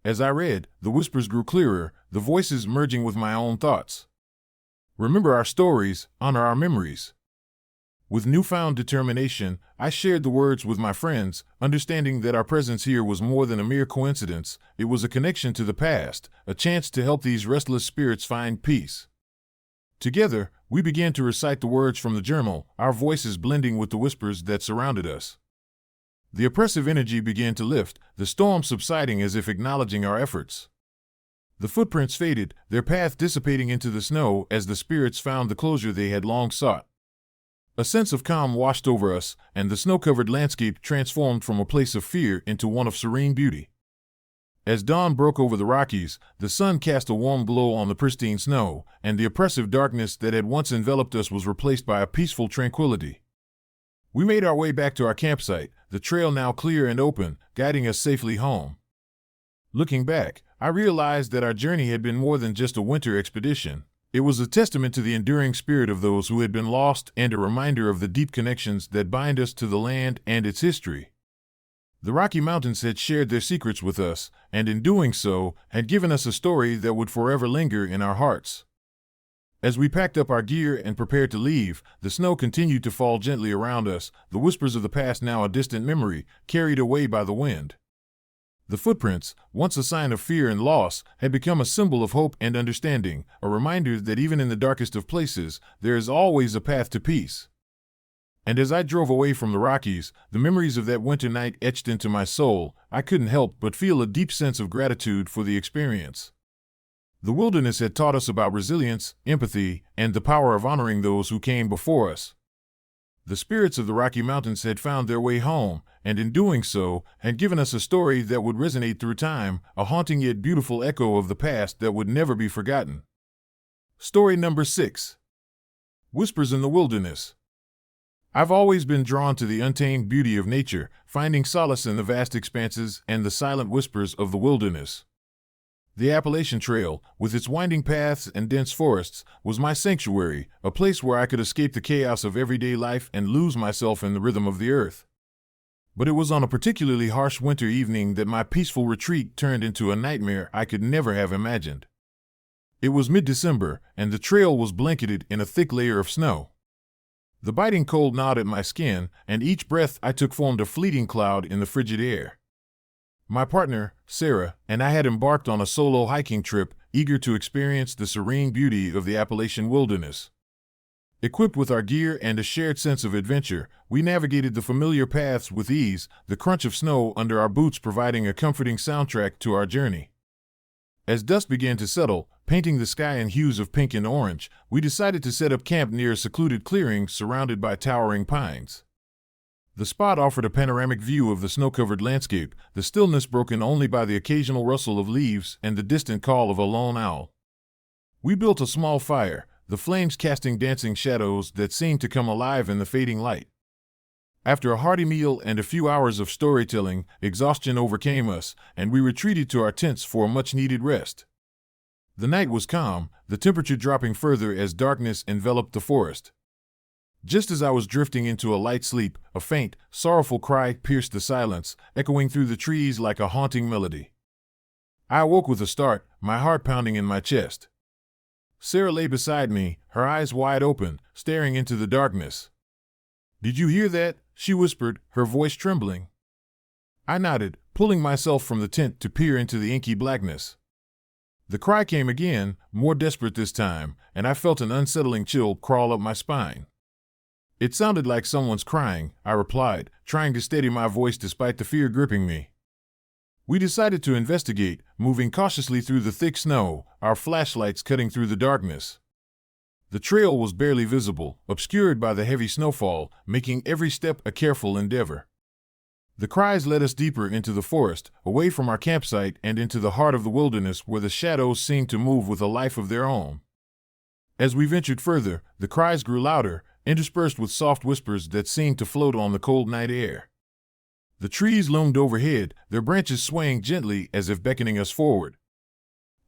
As I read, the whispers grew clearer, the voices merging with my own thoughts. "Remember our stories, honor our memories." With newfound determination, I shared the words with my friends, understanding that our presence here was more than a mere coincidence. It was a connection to the past, a chance to help these restless spirits find peace. Together, we began to recite the words from the journal, our voices blending with the whispers that surrounded us. The oppressive energy began to lift, the storm subsiding as if acknowledging our efforts. The footprints faded, their path dissipating into the snow as the spirits found the closure they had long sought. A sense of calm washed over us, and the snow-covered landscape transformed from a place of fear into one of serene beauty. As dawn broke over the Rockies, the sun cast a warm glow on the pristine snow, and the oppressive darkness that had once enveloped us was replaced by a peaceful tranquility. We made our way back to our campsite, the trail now clear and open, guiding us safely home. Looking back, I realized that our journey had been more than just a winter expedition. It was a testament to the enduring spirit of those who had been lost and a reminder of the deep connections that bind us to the land and its history. The Rocky Mountains had shared their secrets with us, and in doing so, had given us a story that would forever linger in our hearts. As we packed up our gear and prepared to leave, the snow continued to fall gently around us, the whispers of the past now a distant memory, carried away by the wind. The footprints, once a sign of fear and loss, had become a symbol of hope and understanding, a reminder that even in the darkest of places, there is always a path to peace. And as I drove away from the Rockies, the memories of that winter night etched into my soul, I couldn't help but feel a deep sense of gratitude for the experience. The wilderness had taught us about resilience, empathy, and the power of honoring those who came before us. The spirits of the Rocky Mountains had found their way home, and in doing so, had given us a story that would resonate through time, a haunting yet beautiful echo of the past that would never be forgotten. Story number 6. Whispers in the wilderness. I've always been drawn to the untamed beauty of nature, finding solace in the vast expanses and the silent whispers of the wilderness. The Appalachian Trail, with its winding paths and dense forests, was my sanctuary, a place where I could escape the chaos of everyday life and lose myself in the rhythm of the earth. But it was on a particularly harsh winter evening that my peaceful retreat turned into a nightmare I could never have imagined. It was mid-December, and the trail was blanketed in a thick layer of snow. The biting cold gnawed at my skin, and each breath I took formed a fleeting cloud in the frigid air. My partner, Sarah, and I had embarked on a solo hiking trip, eager to experience the serene beauty of the Appalachian wilderness. Equipped with our gear and a shared sense of adventure, we navigated the familiar paths with ease, the crunch of snow under our boots providing a comforting soundtrack to our journey. As dusk began to settle, painting the sky in hues of pink and orange, we decided to set up camp near a secluded clearing surrounded by towering pines. The spot offered a panoramic view of the snow-covered landscape, the stillness broken only by the occasional rustle of leaves and the distant call of a lone owl. We built a small fire, the flames casting dancing shadows that seemed to come alive in the fading light. After a hearty meal and a few hours of storytelling, exhaustion overcame us, and we retreated to our tents for a much-needed rest. The night was calm, the temperature dropping further as darkness enveloped the forest. Just as I was drifting into a light sleep, a faint, sorrowful cry pierced the silence, echoing through the trees like a haunting melody. I awoke with a start, my heart pounding in my chest. Sarah lay beside me, her eyes wide open, staring into the darkness. "Did you hear that?" she whispered, her voice trembling. I nodded, pulling myself from the tent to peer into the inky blackness. The cry came again, more desperate this time, and I felt an unsettling chill crawl up my spine. "It sounded like someone's crying," I replied, trying to steady my voice despite the fear gripping me. We decided to investigate, moving cautiously through the thick snow, our flashlights cutting through the darkness. The trail was barely visible, obscured by the heavy snowfall, making every step a careful endeavor. The cries led us deeper into the forest, away from our campsite and into the heart of the wilderness where the shadows seemed to move with a life of their own. As we ventured further, the cries grew louder, interspersed with soft whispers that seemed to float on the cold night air. The trees loomed overhead, their branches swaying gently as if beckoning us forward.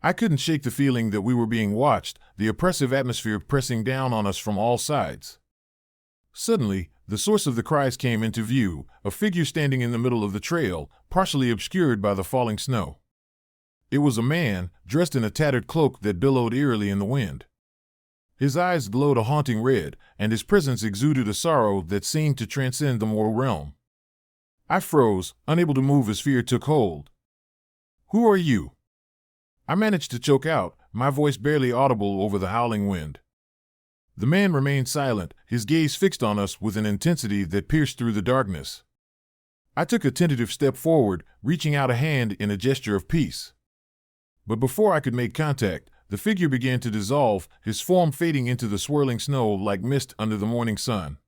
I couldn't shake the feeling that we were being watched, the oppressive atmosphere pressing down on us from all sides. Suddenly, the source of the cries came into view, a figure standing in the middle of the trail, partially obscured by the falling snow. It was a man, dressed in a tattered cloak that billowed eerily in the wind. His eyes glowed a haunting red, and his presence exuded a sorrow that seemed to transcend the mortal realm. I froze, unable to move as fear took hold. "Who are you?" I managed to choke out, my voice barely audible over the howling wind. The man remained silent, his gaze fixed on us with an intensity that pierced through the darkness. I took a tentative step forward, reaching out a hand in a gesture of peace. But before I could make contact, the figure began to dissolve, his form fading into the swirling snow like mist under the morning sun.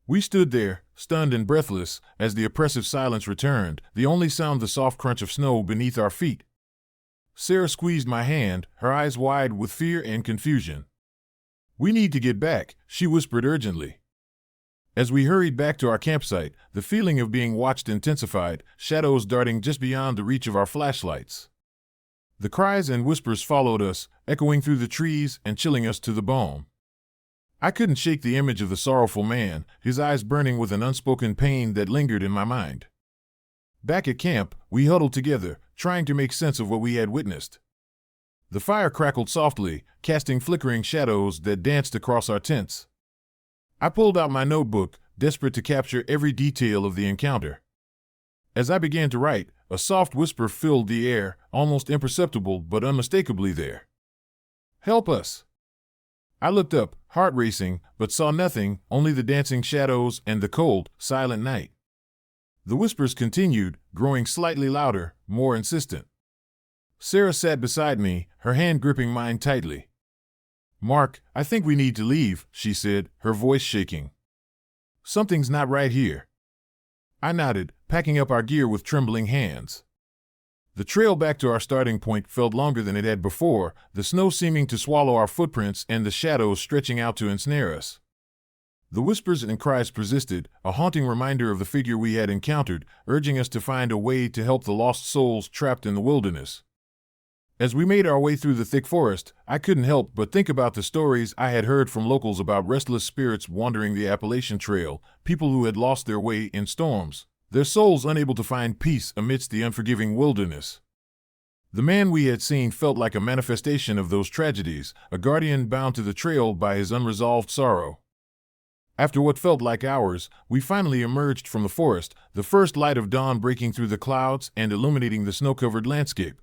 We stood there, stunned and breathless, as the oppressive silence returned, the only sound the soft crunch of snow beneath our feet. Sarah squeezed my hand, her eyes wide with fear and confusion. "We need to get back," she whispered urgently. As we hurried back to our campsite, the feeling of being watched intensified, shadows darting just beyond the reach of our flashlights. The cries and whispers followed us, echoing through the trees and chilling us to the bone. I couldn't shake the image of the sorrowful man, his eyes burning with an unspoken pain that lingered in my mind. Back at camp, we huddled together, trying to make sense of what we had witnessed. The fire crackled softly, casting flickering shadows that danced across our tents. I pulled out my notebook, desperate to capture every detail of the encounter. As I began to write, a soft whisper filled the air, almost imperceptible but unmistakably there. "Help us!" I looked up, heart racing, but saw nothing, only the dancing shadows and the cold, silent night. The whispers continued, growing slightly louder, more insistent. Sarah sat beside me, her hand gripping mine tightly. "Mark, I think we need to leave," she said, her voice shaking. "Something's not right here." I nodded, packing up our gear with trembling hands. The trail back to our starting point felt longer than it had before, the snow seeming to swallow our footprints and the shadows stretching out to ensnare us. The whispers and cries persisted, a haunting reminder of the figure we had encountered, urging us to find a way to help the lost souls trapped in the wilderness. As we made our way through the thick forest, I couldn't help but think about the stories I had heard from locals about restless spirits wandering the Appalachian Trail, people who had lost their way in storms, their souls unable to find peace amidst the unforgiving wilderness. The man we had seen felt like a manifestation of those tragedies, a guardian bound to the trail by his unresolved sorrow. After what felt like hours, we finally emerged from the forest, the first light of dawn breaking through the clouds and illuminating the snow-covered landscape.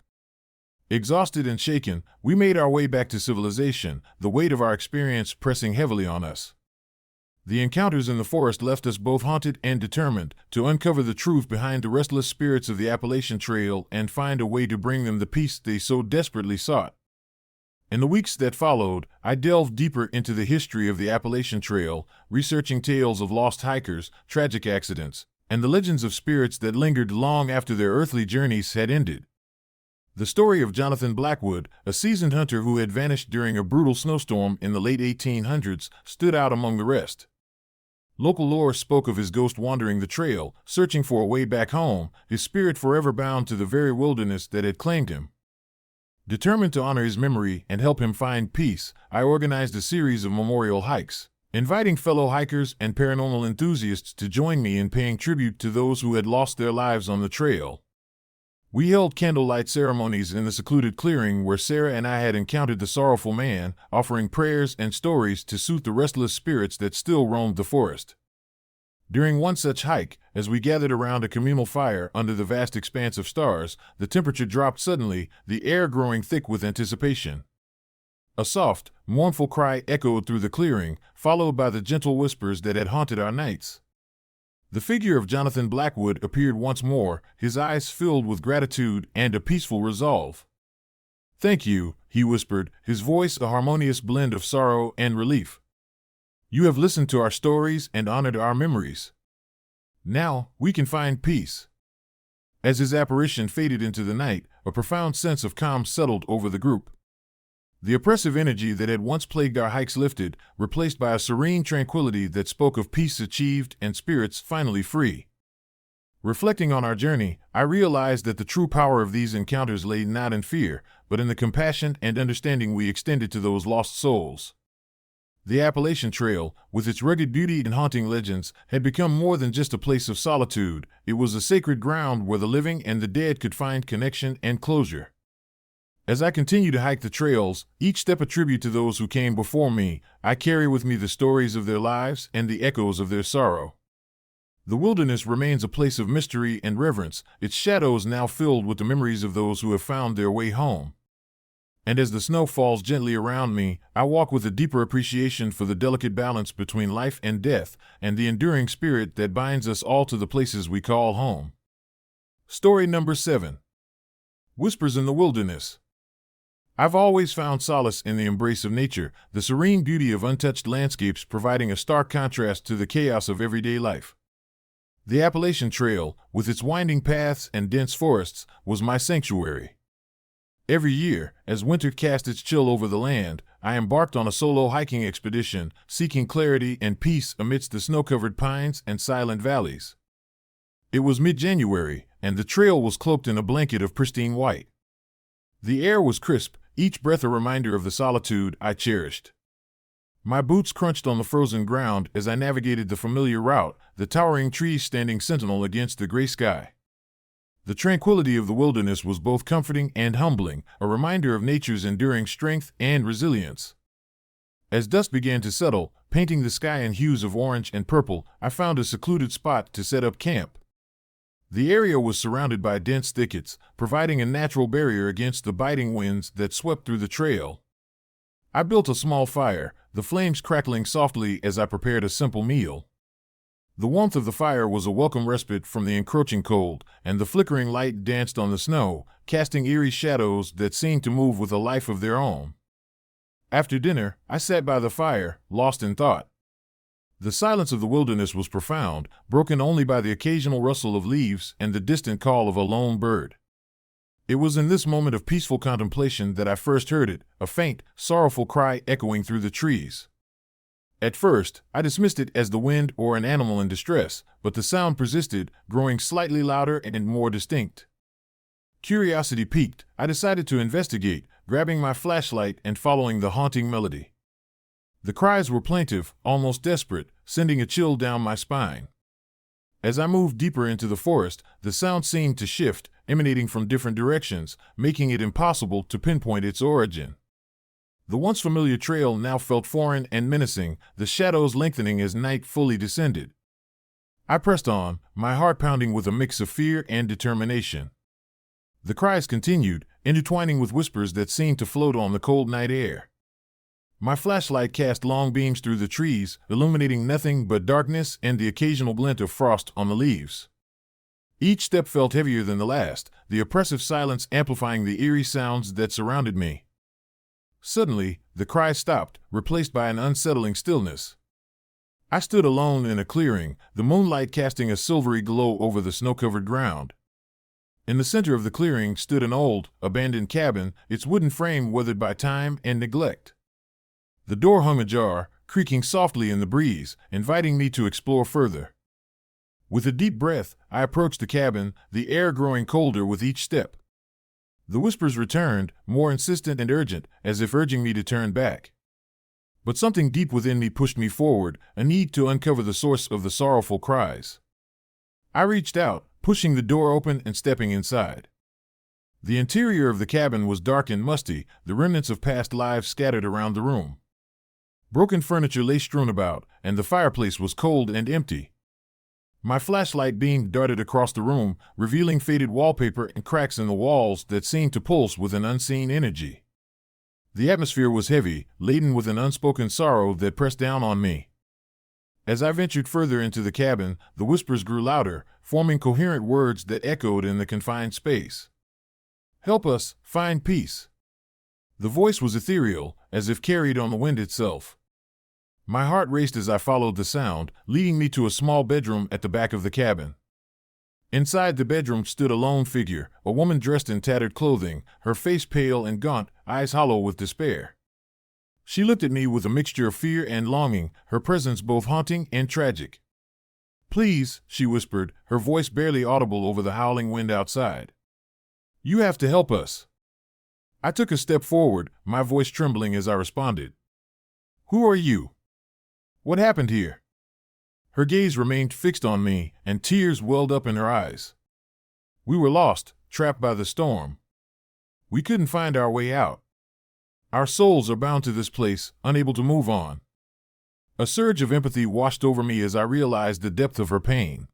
Exhausted and shaken, we made our way back to civilization, the weight of our experience pressing heavily on us. The encounters in the forest left us both haunted and determined to uncover the truth behind the restless spirits of the Appalachian Trail and find a way to bring them the peace they so desperately sought. In the weeks that followed, I delved deeper into the history of the Appalachian Trail, researching tales of lost hikers, tragic accidents, and the legends of spirits that lingered long after their earthly journeys had ended. The story of Jonathan Blackwood, a seasoned hunter who had vanished during a brutal snowstorm in the late 1800s, stood out among the rest. Local lore spoke of his ghost wandering the trail, searching for a way back home, his spirit forever bound to the very wilderness that had claimed him. Determined to honor his memory and help him find peace, I organized a series of memorial hikes, inviting fellow hikers and paranormal enthusiasts to join me in paying tribute to those who had lost their lives on the trail. We held candlelight ceremonies in the secluded clearing where Sarah and I had encountered the sorrowful man, offering prayers and stories to soothe the restless spirits that still roamed the forest. During one such hike, as we gathered around a communal fire under the vast expanse of stars, the temperature dropped suddenly, the air growing thick with anticipation. A soft, mournful cry echoed through the clearing, followed by the gentle whispers that had haunted our nights. The figure of Jonathan Blackwood appeared once more, his eyes filled with gratitude and a peaceful resolve. "Thank you," he whispered, his voice a harmonious blend of sorrow and relief. "You have listened to our stories and honored our memories. Now, we can find peace." As his apparition faded into the night, a profound sense of calm settled over the group. The oppressive energy that had once plagued our hikes lifted, replaced by a serene tranquility that spoke of peace achieved and spirits finally free. Reflecting on our journey, I realized that the true power of these encounters lay not in fear, but in the compassion and understanding we extended to those lost souls. The Appalachian Trail, with its rugged beauty and haunting legends, had become more than just a place of solitude. It was a sacred ground where the living and the dead could find connection and closure. As I continue to hike the trails, each step a tribute to those who came before me, I carry with me the stories of their lives and the echoes of their sorrow. The wilderness remains a place of mystery and reverence, its shadows now filled with the memories of those who have found their way home. And as the snow falls gently around me, I walk with a deeper appreciation for the delicate balance between life and death, and the enduring spirit that binds us all to the places we call home. Story number 7. Whispers in the Wilderness. I've always found solace in the embrace of nature, the serene beauty of untouched landscapes providing a stark contrast to the chaos of everyday life. The Appalachian Trail, with its winding paths and dense forests, was my sanctuary. Every year, as winter cast its chill over the land, I embarked on a solo hiking expedition, seeking clarity and peace amidst the snow-covered pines and silent valleys. It was mid-January, and the trail was cloaked in a blanket of pristine white. The air was crisp, each breath a reminder of the solitude I cherished. My boots crunched on the frozen ground as I navigated the familiar route, the towering trees standing sentinel against the gray sky. The tranquility of the wilderness was both comforting and humbling, a reminder of nature's enduring strength and resilience. As dusk began to settle, painting the sky in hues of orange and purple, I found a secluded spot to set up camp. The area was surrounded by dense thickets, providing a natural barrier against the biting winds that swept through the trail. I built a small fire, the flames crackling softly as I prepared a simple meal. The warmth of the fire was a welcome respite from the encroaching cold, and the flickering light danced on the snow, casting eerie shadows that seemed to move with a life of their own. After dinner, I sat by the fire, lost in thought. The silence of the wilderness was profound, broken only by the occasional rustle of leaves and the distant call of a lone bird. It was in this moment of peaceful contemplation that I first heard it, a faint, sorrowful cry echoing through the trees. At first, I dismissed it as the wind or an animal in distress, but the sound persisted, growing slightly louder and more distinct. Curiosity piqued, I decided to investigate, grabbing my flashlight and following the haunting melody. The cries were plaintive, almost desperate, sending a chill down my spine. As I moved deeper into the forest, the sound seemed to shift, emanating from different directions, making it impossible to pinpoint its origin. The once familiar trail now felt foreign and menacing, the shadows lengthening as night fully descended. I pressed on, my heart pounding with a mix of fear and determination. The cries continued, intertwining with whispers that seemed to float on the cold night air. My flashlight cast long beams through the trees, illuminating nothing but darkness and the occasional glint of frost on the leaves. Each step felt heavier than the last, the oppressive silence amplifying the eerie sounds that surrounded me. Suddenly, the cry stopped, replaced by an unsettling stillness. I stood alone in a clearing, the moonlight casting a silvery glow over the snow-covered ground. In the center of the clearing stood an old, abandoned cabin, its wooden frame weathered by time and neglect. The door hung ajar, creaking softly in the breeze, inviting me to explore further. With a deep breath, I approached the cabin, the air growing colder with each step. The whispers returned, more insistent and urgent, as if urging me to turn back. But something deep within me pushed me forward, a need to uncover the source of the sorrowful cries. I reached out, pushing the door open and stepping inside. The interior of the cabin was dark and musty, the remnants of past lives scattered around the room. Broken furniture lay strewn about, and the fireplace was cold and empty. My flashlight beam darted across the room, revealing faded wallpaper and cracks in the walls that seemed to pulse with an unseen energy. The atmosphere was heavy, laden with an unspoken sorrow that pressed down on me. As I ventured further into the cabin, the whispers grew louder, forming coherent words that echoed in the confined space. "Help us, find peace." The voice was ethereal, as if carried on the wind itself. My heart raced as I followed the sound, leading me to a small bedroom at the back of the cabin. Inside the bedroom stood a lone figure, a woman dressed in tattered clothing, her face pale and gaunt, eyes hollow with despair. She looked at me with a mixture of fear and longing, her presence both haunting and tragic. "Please," she whispered, her voice barely audible over the howling wind outside. "You have to help us." I took a step forward, my voice trembling as I responded. "Who are you? What happened here?" Her gaze remained fixed on me, and tears welled up in her eyes. "We were lost, trapped by the storm. We couldn't find our way out. Our souls are bound to this place, unable to move on." A surge of empathy washed over me as I realized the depth of her pain.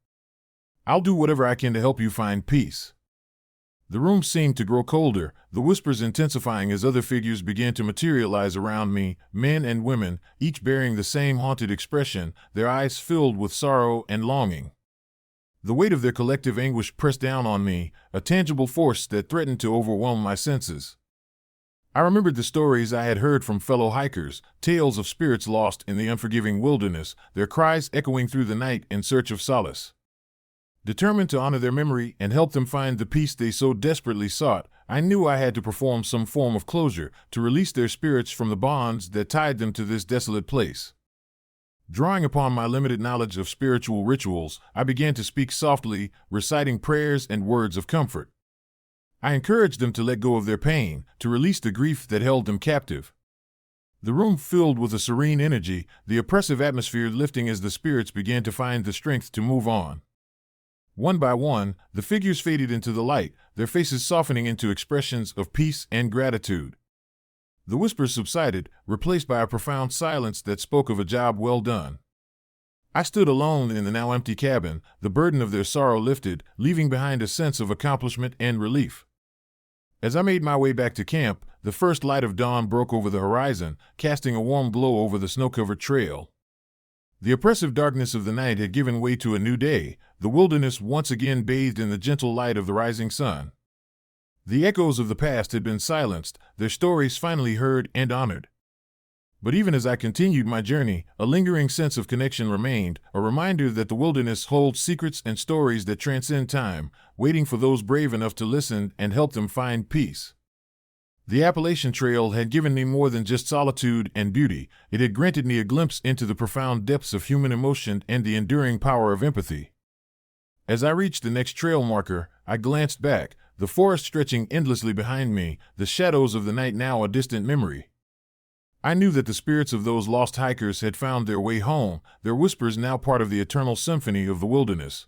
"I'll do whatever I can to help you find peace." The room seemed to grow colder, the whispers intensifying as other figures began to materialize around me, men and women, each bearing the same haunted expression, their eyes filled with sorrow and longing. The weight of their collective anguish pressed down on me, a tangible force that threatened to overwhelm my senses. I remembered the stories I had heard from fellow hikers, tales of spirits lost in the unforgiving wilderness, their cries echoing through the night in search of solace. Determined to honor their memory and help them find the peace they so desperately sought, I knew I had to perform some form of closure, to release their spirits from the bonds that tied them to this desolate place. Drawing upon my limited knowledge of spiritual rituals, I began to speak softly, reciting prayers and words of comfort. I encouraged them to let go of their pain, to release the grief that held them captive. The room filled with a serene energy, the oppressive atmosphere lifting as the spirits began to find the strength to move on. One by one, the figures faded into the light, their faces softening into expressions of peace and gratitude. The whispers subsided, replaced by a profound silence that spoke of a job well done. I stood alone in the now empty cabin, the burden of their sorrow lifted, leaving behind a sense of accomplishment and relief. As I made my way back to camp, the first light of dawn broke over the horizon, casting a warm glow over the snow-covered trail. The oppressive darkness of the night had given way to a new day, the wilderness once again bathed in the gentle light of the rising sun. The echoes of the past had been silenced, their stories finally heard and honored. But even as I continued my journey, a lingering sense of connection remained, a reminder that the wilderness holds secrets and stories that transcend time, waiting for those brave enough to listen and help them find peace. The Appalachian Trail had given me more than just solitude and beauty. It had granted me a glimpse into the profound depths of human emotion and the enduring power of empathy. As I reached the next trail marker, I glanced back, the forest stretching endlessly behind me, the shadows of the night now a distant memory. I knew that the spirits of those lost hikers had found their way home, their whispers now part of the eternal symphony of the wilderness.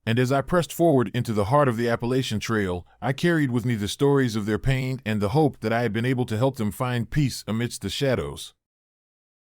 And as I pressed forward into the heart of the Appalachian Trail, I carried with me the stories of their pain and the hope that I had been able to help them find peace amidst the shadows.